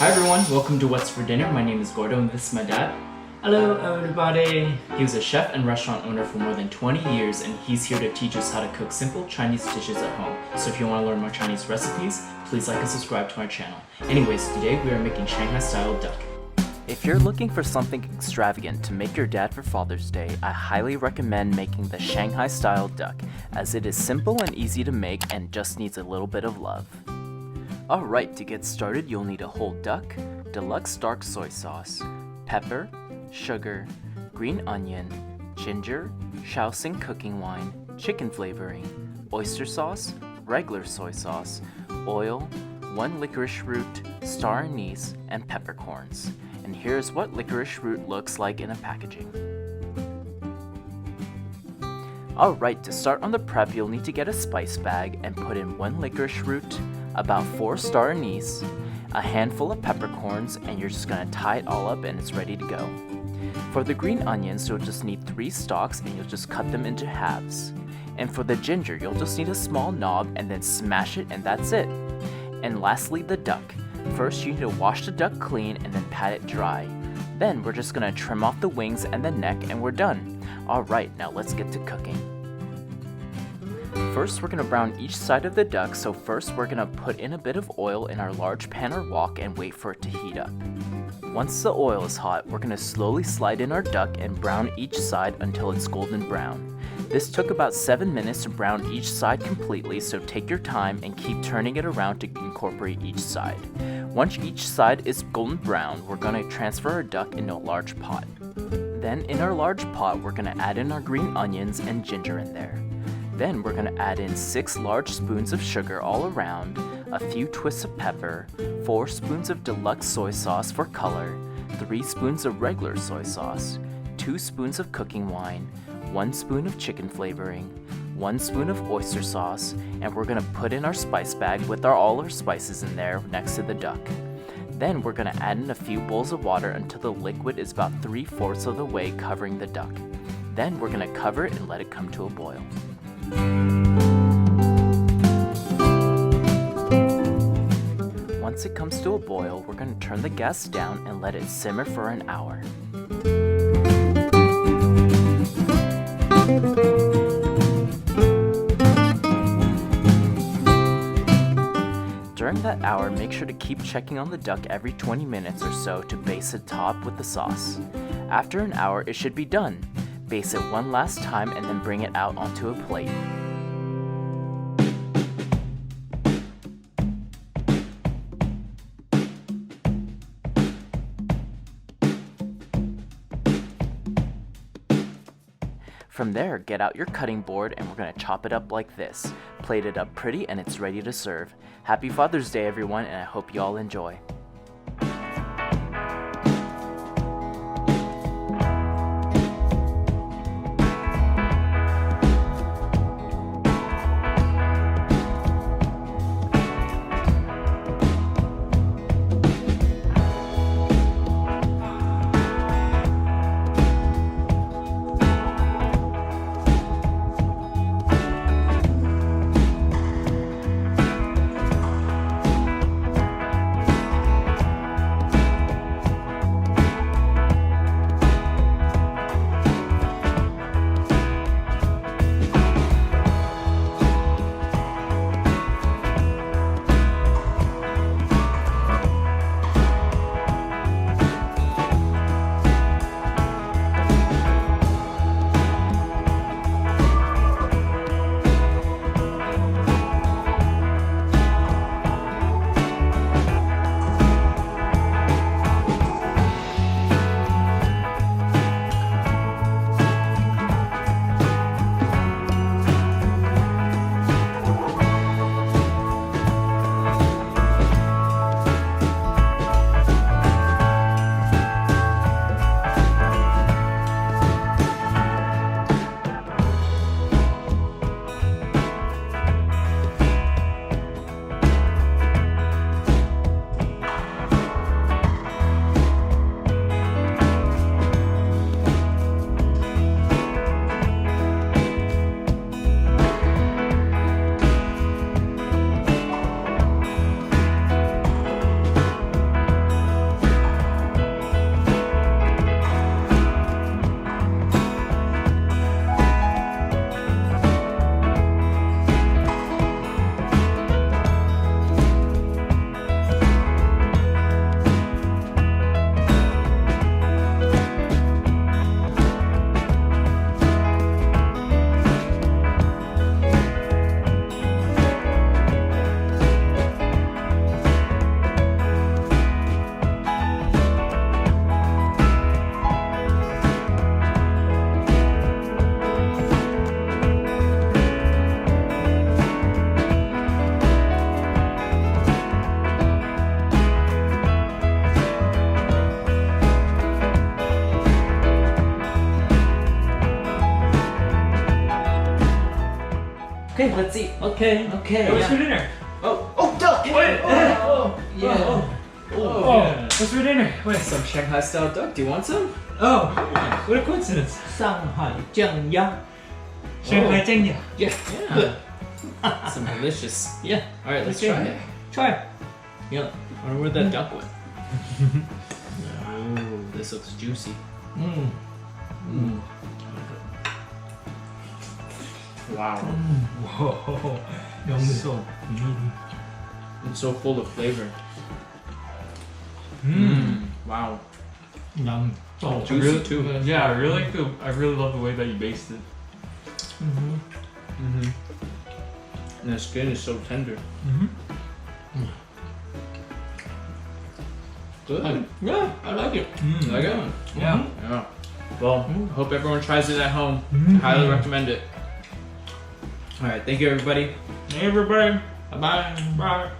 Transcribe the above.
Hi everyone, welcome to What's for Dinner. My name is Gordo and this is my dad. Hello everybody! He was a chef and restaurant owner for more than 20 years and he's here to teach us how to cook simple Chinese dishes at home. So if you want to learn more Chinese recipes, please like and subscribe to my channel. Anyways, today we are making Shanghai Style Duck. If you're looking for something extravagant to make your dad for Father's Day, I highly recommend making the Shanghai Style Duck, as it is simple and easy to make and just needs a little bit of love. Alright, to get started you'll need a whole duck, Deluxe dark soy sauce, pepper, sugar, green onion, ginger, Hsing cooking wine, chicken flavoring, oyster sauce, regular soy sauce, oil, 1 licorice root, star anise, and peppercorns. And here's what licorice root looks like in a packaging. Alright, to start on the prep you'll need to get a spice bag and put in 1 licorice root, about 4 star anise, a handful of peppercorns, and you're just going to tie it all up and it's ready to go. For the green onions you'll just need 3 stalks and you'll just cut them into halves. And for the ginger you'll just need a small knob and then smash it and that's it. And lastly the duck. First you need to wash the duck clean and then pat it dry. Then we're just going to trim off the wings and the neck and we're done. Alright, now let's get to cooking. First we're going to brown each side of the duck, so first we're going to put in a bit of oil in our large pan or wok and wait for it to heat up. Once the oil is hot, we're going to slowly slide in our duck and brown each side until it's golden brown. This took about 7 minutes to brown each side completely, so take your time and keep turning it around to incorporate each side. Once each side is golden brown, we're going to transfer our duck into a large pot. Then in our large pot, we're going to add in our green onions and ginger in there. Then we're going to add in 6 large spoons of sugar all around, a few twists of pepper, 4 spoons of Deluxe soy sauce for color, 3 spoons of regular soy sauce, 2 spoons of cooking wine, 1 spoon of chicken flavoring, 1 spoon of oyster sauce, and we're going to put in our spice bag with all our spices in there next to the duck. Then we're going to add in a few bowls of water until the liquid is about 3/4 of the way covering the duck. Then we're going to cover it and let it come to a boil. Once it comes to a boil, we're going to turn the gas down and let it simmer for an hour. During that hour, make sure to keep checking on the duck every 20 minutes or so to baste the top with the sauce. After an hour, it should be done. Baste it one last time and then bring it out onto a plate. From there, get out your cutting board and we're going to chop it up like this. Plate it up pretty and it's ready to serve. Happy Father's Day everyone, and I hope you all enjoy. Okay, let's eat. Okay. Hey, what's for dinner? Oh, duck! Wait, Yeah. what's for dinner? Wait. Some Shanghai Style Duck. Do you want some? Oh, what a coincidence. Shanghai Jiangya. Shanghai Style. Yeah. Some delicious. Yeah. All right, let's try it. Try it. Yeah. I wonder where that duck went. Oh, this looks juicy. Wow. Whoa. So meaty. It's so full of flavor. Wow. Yum. Oh, Juicy really, too. Yeah, I really love the way that you based it. And the skin is so tender. Good. Yeah. I like it. You like it? Yeah. Yeah. Well, I hope everyone tries it at home. Highly recommend it. All right. Thank you, everybody. Hey, everybody. Bye-bye. Bye.